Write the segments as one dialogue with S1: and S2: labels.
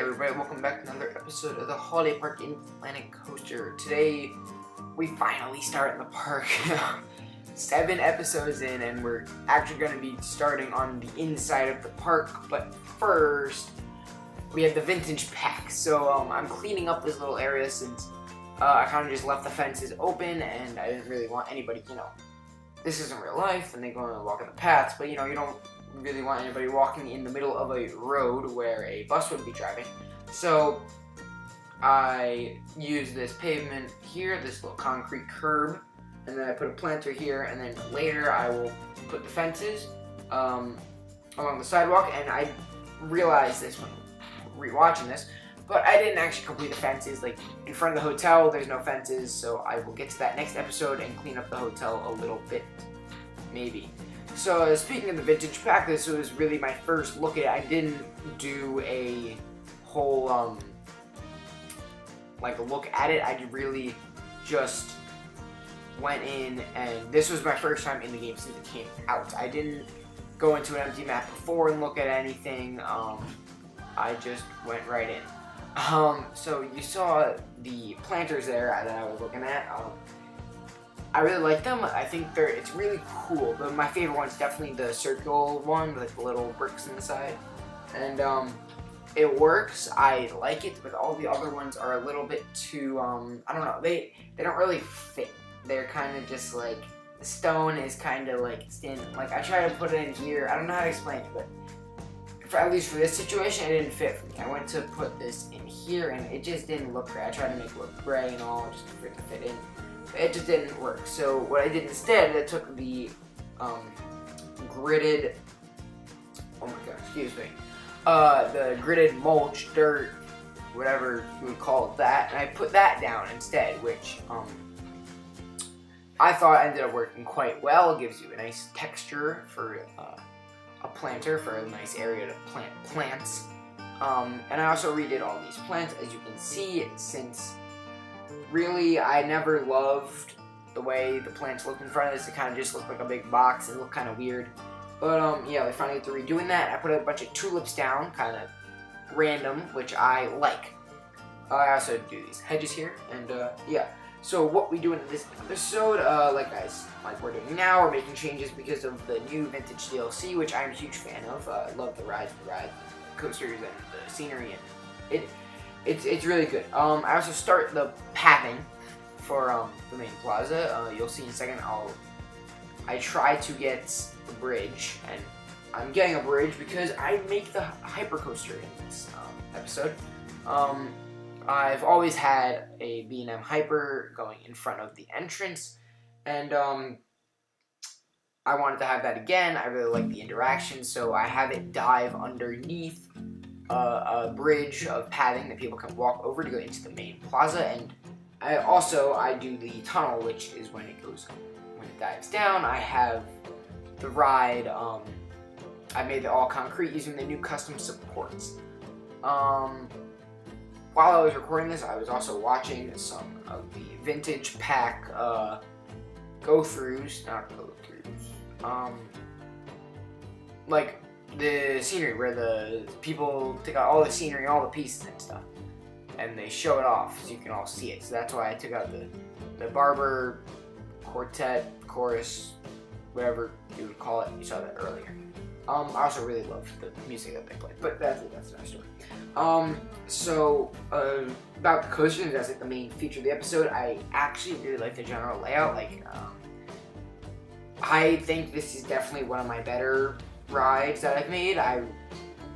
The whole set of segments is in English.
S1: everybody, welcome back to another episode of the Holiday Park in Planet Coaster. Today, we finally start in the park. 7 episodes in, and we're actually going to be starting on the inside of the park. But first, we have the vintage pack. So I'm cleaning up this little area since I kind of just left the fences open, and I didn't really want anybody, this isn't real life, and they go and walk in the paths, but you don't really want anybody walking in the middle of a road where a bus would be driving. So I use this pavement here, this little concrete curb, and then I put a planter here, and then later I will put the fences along the sidewalk. And I realized this when rewatching this, but I didn't actually complete the fences. Like in front of the hotel, there's no fences, so I will get to that next episode and clean up the hotel a little bit, maybe. So speaking of the vintage pack, this was really my first look at it. I didn't do a whole look at it. I really just went in, and this was my first time in the game since it came out. I didn't go into an empty map before and look at anything. I just went right in. So you saw the planters there that I was looking at. I really like them. I think it's really cool. But my favorite one's definitely the circle one with the little bricks in the side. And it works. I like it, but all the other ones are a little bit too, I don't know. They don't really fit. They're kind of just like, the stone is kind of like thin. Like I try to put it in here. I don't know how to explain it, but at least for this situation, it didn't fit for me. I went to put this in here, and it just didn't look great. I tried to make it look gray and all, just for it to fit in. It just didn't work. So what I did instead, I took the gridded, the gridded mulch, dirt, whatever you would call that, and I put that down instead, which I thought ended up working quite well. It gives you a nice texture for a planter, for a nice area to plant plants. And I also redid all these plants, as you can see, since really I never loved the way the plants looked in front of this. It kind of just looked like a big box and looked kind of weird. But yeah, we finally got to redoing that. I put a bunch of tulips down, kind of random, which I like. I also do these hedges here, and yeah. So what we do in this episode, like we're doing now, we're making changes because of the new vintage DLC, which I'm a huge fan of. I love the ride coasters and the scenery, and it's really good. I also start the pathing for the main plaza. You'll see in a second. I try to get the bridge, and I'm getting a bridge because I make the hyper coaster in this episode. I've always had a B&M Hyper going in front of the entrance, and I wanted to have that again. I really like the interaction, so I have it dive underneath a bridge of pathing that people can walk over to go into the main plaza. And I do the tunnel, which is when it dives down. I have the ride. I made it all concrete using the new custom supports. While I was recording this, I was also watching some of the vintage pack go-throughs, like the scenery, where the people take out all the scenery, all the pieces and stuff, and they show it off so you can all see it. So that's why I took out the barber, quartet, chorus, whatever you would call it. You saw that earlier. I also really loved the music that they played, but that's another story. So about the coasters, that's like the main feature of the episode. I actually really like the general layout. I think this is definitely one of my better rides that I've made. I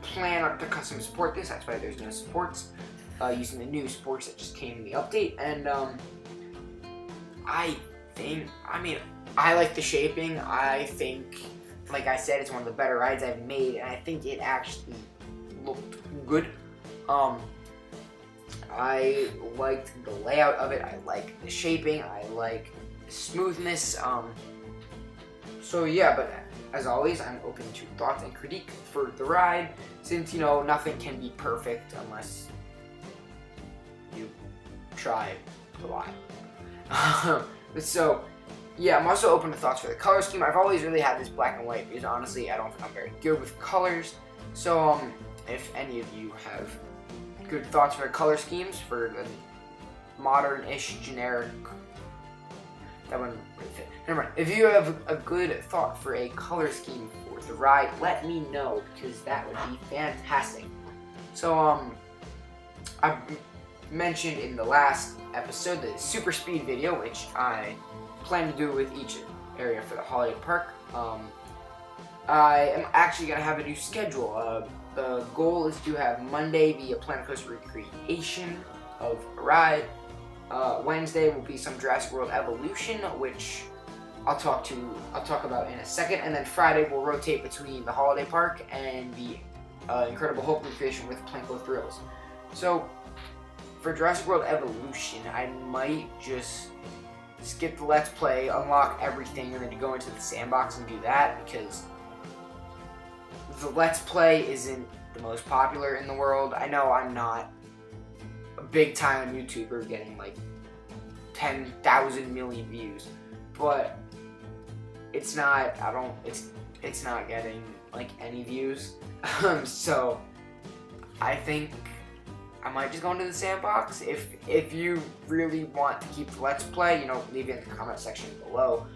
S1: plan to custom support this. That's why there's no supports. Using the new supports that just came in the update, and I like the shaping. I think, like I said, it's one of the better rides I've made, and I think it actually looked good. I liked the layout of it. I like the shaping. I like the smoothness. So yeah, but as always, I'm open to thoughts and critique for the ride, since nothing can be perfect unless you try a lot. So yeah, I'm also open to thoughts for the color scheme. I've always really had this black and white because honestly, I don't think I'm very good with colors. So if any of you have good thoughts for color schemes for the modern-ish generic. That one really fit. Never mind. If you have a good thought for a color scheme for the ride, let me know, because that would be fantastic. So I mentioned in the last episode the super speed video, which I plan to do with each area for the holiday park. I am actually going to have a new schedule. The goal is to have Monday be a Planet Coaster recreation of a ride. Wednesday will be some Jurassic World Evolution, which I'll talk about in a second, and then Friday we'll rotate between the holiday park and the Incredible Hulk recreation with Planko Thrills. So for Jurassic World Evolution, I might just skip the Let's Play, unlock everything, and then go into the sandbox and do that, because the Let's Play isn't the most popular in the world. I know I'm not a big time YouTuber getting like 10,000 million views, but it's not getting like any views. So I think I might just go into the sandbox. If you really want to keep the Let's Play, leave it in the comment section below.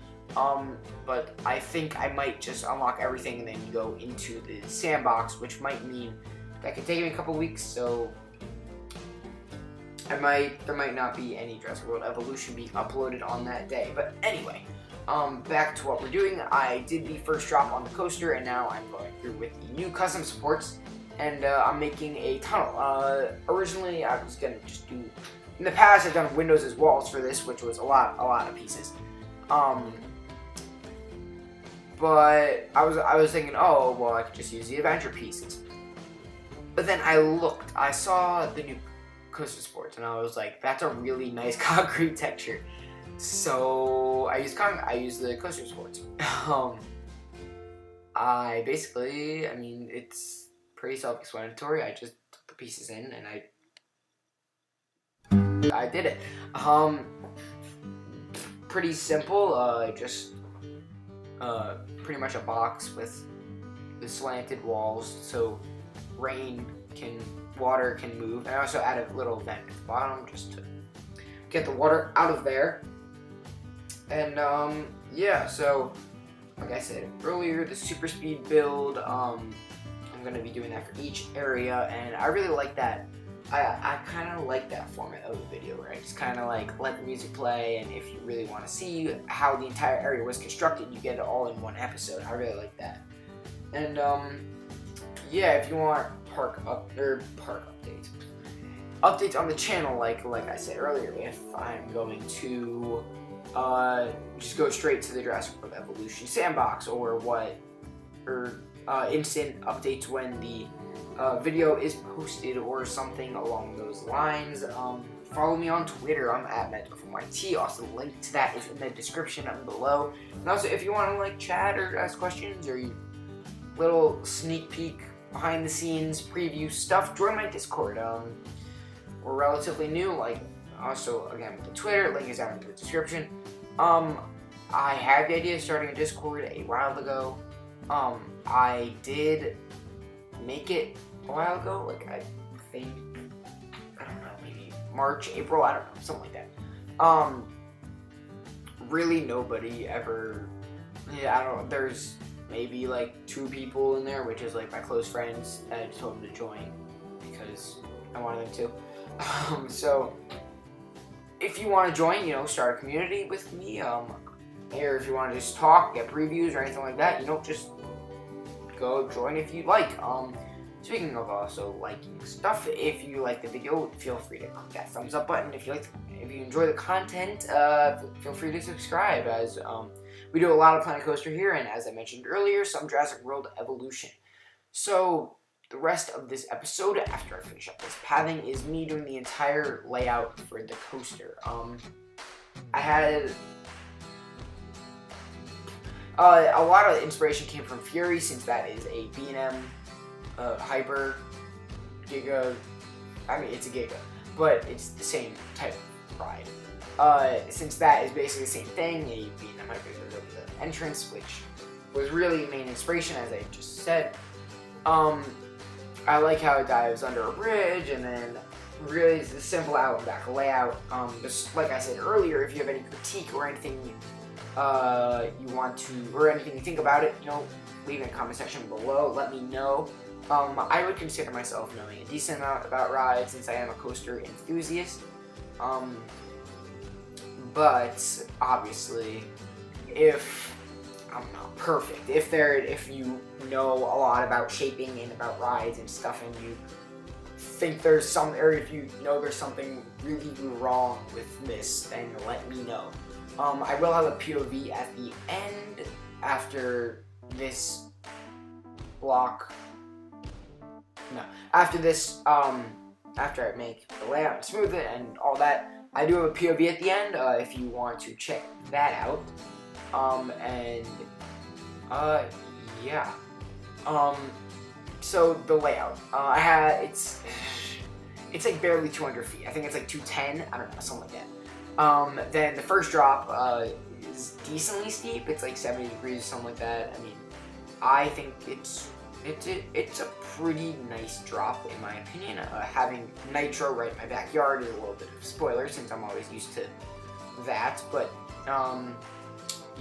S1: But I think I might just unlock everything and then go into the sandbox, which might mean that could take me a couple weeks, so there might not be any Jurassic World Evolution being uploaded on that day. But anyway, back to what we're doing. I did the first drop on the coaster, and now I'm going through with the new custom supports, and I'm making a tunnel. Originally, I was gonna just do. In the past, I've done windows as walls for this, which was a lot of pieces. But I was thinking, oh well, I could just use the adventure pieces. But then I saw the new coaster supports, and I was like, that's a really nice concrete texture. So I used the coaster supports. It's pretty self-explanatory. I just took the pieces in and I did it. Pretty simple. Just pretty much a box with the slanted walls, so water can move. And I also added a little vent at the bottom just to get the water out of there. And yeah, so like I said earlier, the super speed build, I'm gonna be doing that for each area, and I really like that. I kind of like that format of the video where I just kind of like let the music play, and if you really want to see how the entire area was constructed, you get it all in one episode. I really like that. And yeah, if you want park updates on the channel, like I said earlier, if I'm going to just go straight to the Jurassic World Evolution sandbox, or instant updates when the video is posted or something along those lines. Follow me on Twitter. I'm at MedForMyT. Also, the link to that is in the description below. And also, if you want to like chat or ask questions or little sneak peek behind the scenes preview stuff, join my Discord. We're relatively new. Also, again, with the Twitter link is down in the description. I had the idea of starting a Discord a while ago. I did make it a while ago, I think, I don't know, maybe March, April, I don't know, something like that. Really nobody ever, I don't know, there's maybe 2 people in there, which is my close friends. I just told them to join because I wanted them to. So if you want to join, start a community with me, or if you want to just talk, get previews or anything like that, just go join if you'd like. Speaking of also liking stuff, if you like the video, feel free to click that thumbs up button. If you enjoy the content, feel free to subscribe, as we do a lot of Planet Coaster here, and as I mentioned earlier, some Jurassic World Evolution. So the rest of this episode, after I finish up this pathing, is me doing the entire layout for the coaster. I had a lot of inspiration came from Fury, since that is a B&M Hyper Giga. It's a Giga, but it's the same type of ride. Since that is basically the same thing, a B&M Hyper Giga with the entrance, which was really the main inspiration, as I just said. I like how it dives under a bridge, and then really it's a simple out and back layout. Just like I said earlier, if you have any critique or anything you want to, or anything you think about it, you know, leave in the comment section below. Let me know. I would consider myself knowing a decent amount about rides since I am a coaster enthusiast. But obviously, if I'm not perfect, if you know a lot about shaping and about rides and stuff, and you think there's some, or if you know there's something really wrong with this, then let me know. I will have a POV at the end after this block. No, after this, after I make the layout and smooth it and all that, I do have a POV at the end if you want to check that out. Yeah. So the layout, it's like barely 200 feet. I think it's like 210. I don't know, something like that. Then the first drop is decently steep. It's like 70 degrees, something like that. I mean, I think it's a pretty nice drop in my opinion. Having Nitro right in my backyard is a little bit of a spoiler since I'm always used to that. But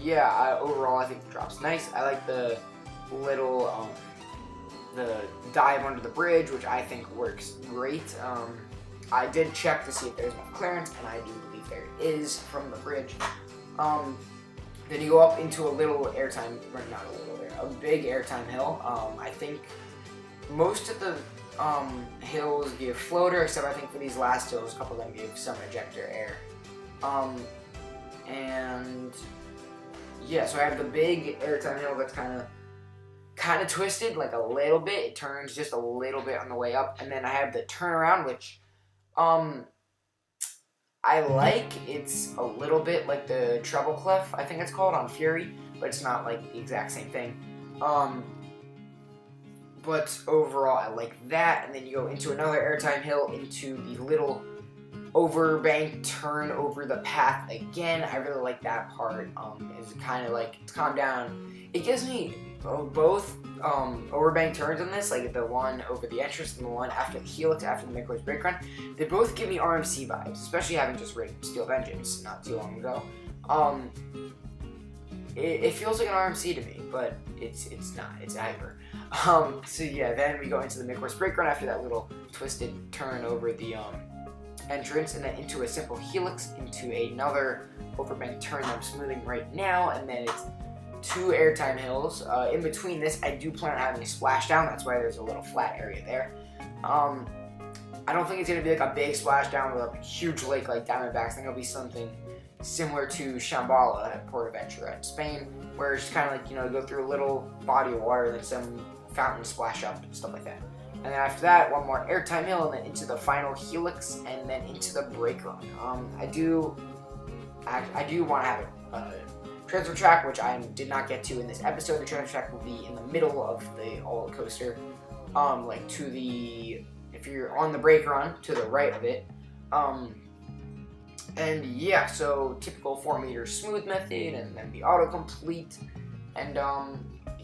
S1: yeah, overall I think the drop's nice. I like the little the dive under the bridge, which I think works great. I did check to see if there's enough clearance, and I do believe there is from the bridge. Then you go up into a little airtime, or not a little, a big airtime hill. I think most of the hills give floater, except I think for these last hills, a couple of them give some ejector air. And yeah, so I have the big airtime hill that's kind of twisted, like a little bit. It turns just a little bit on the way up, and then I have the turnaround, which I like. It's a little bit like the treble clef, I think it's called, on Fury, but it's not like the exact same thing. But overall, I like that. And then you go into another airtime hill into the little overbank turn over the path again. I really like that part. It's kind of like, it's calmed down. It gives me both overbank turns on this, like the one over the entrance and the one after the helix, after the midcourse brake run. They both give me RMC vibes, especially having just ridden Steel Vengeance not too long ago. It feels like an RMC to me, but it's not. It's a Hyper. So yeah, then we go into the midcourse brake run after that little twisted turn over the entrance, and then into a simple helix, into another overbank turn that I'm smoothing right now, and then it's 2 airtime hills. In between this, I do plan on having a splashdown. That's why there's a little flat area there. I don't think it's going to be like a big splashdown with a huge lake like Diamondbacks. I think it'll be something similar to Shambhala at Port Aventura in Spain, where it's kind of like, you know, go through a little body of water, then some fountains splash up and stuff like that. And then after that, one more airtime hill, and then into the final helix, and then into the brake run. I do want to have a transfer track, which I did not get to in this episode. The transfer track will be in the middle of the all coaster, like to the, if you're on the brake run, to the right of it. And yeah, so typical 4-meter smooth method, and then the autocomplete, and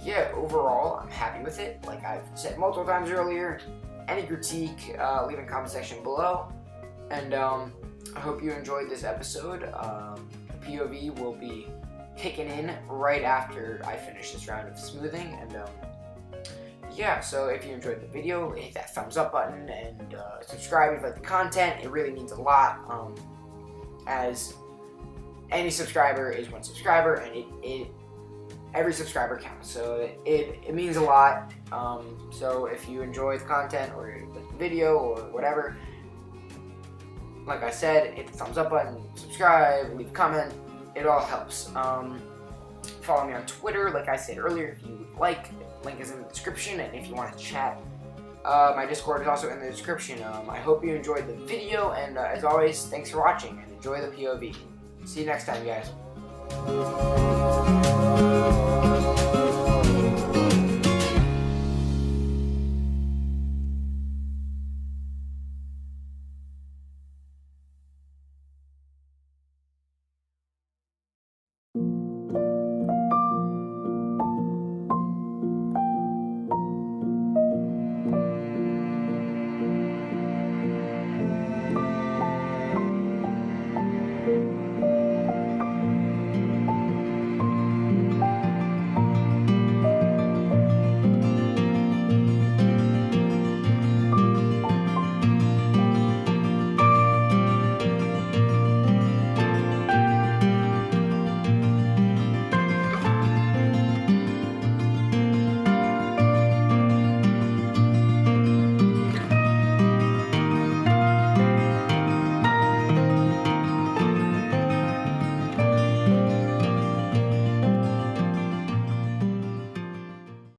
S1: yeah, overall I'm happy with it. Like I've said multiple times earlier, any critique, leave in the comment section below, and I hope you enjoyed this episode. The POV will be kicking in right after I finish this round of smoothing, and yeah, so if you enjoyed the video, hit that thumbs up button, and subscribe if you like the content. It really means a lot, as any subscriber is one subscriber, and every subscriber counts, so it means a lot. So if you enjoy the content or the video or whatever, like I said, hit the thumbs up button, subscribe, leave a comment. It all helps. Follow me on Twitter, like I said earlier, if you would like. Link is in the description, and if you want to chat, my Discord is also in the description. I hope you enjoyed the video, and as always, thanks for watching, and enjoy the POV. See you next time, guys.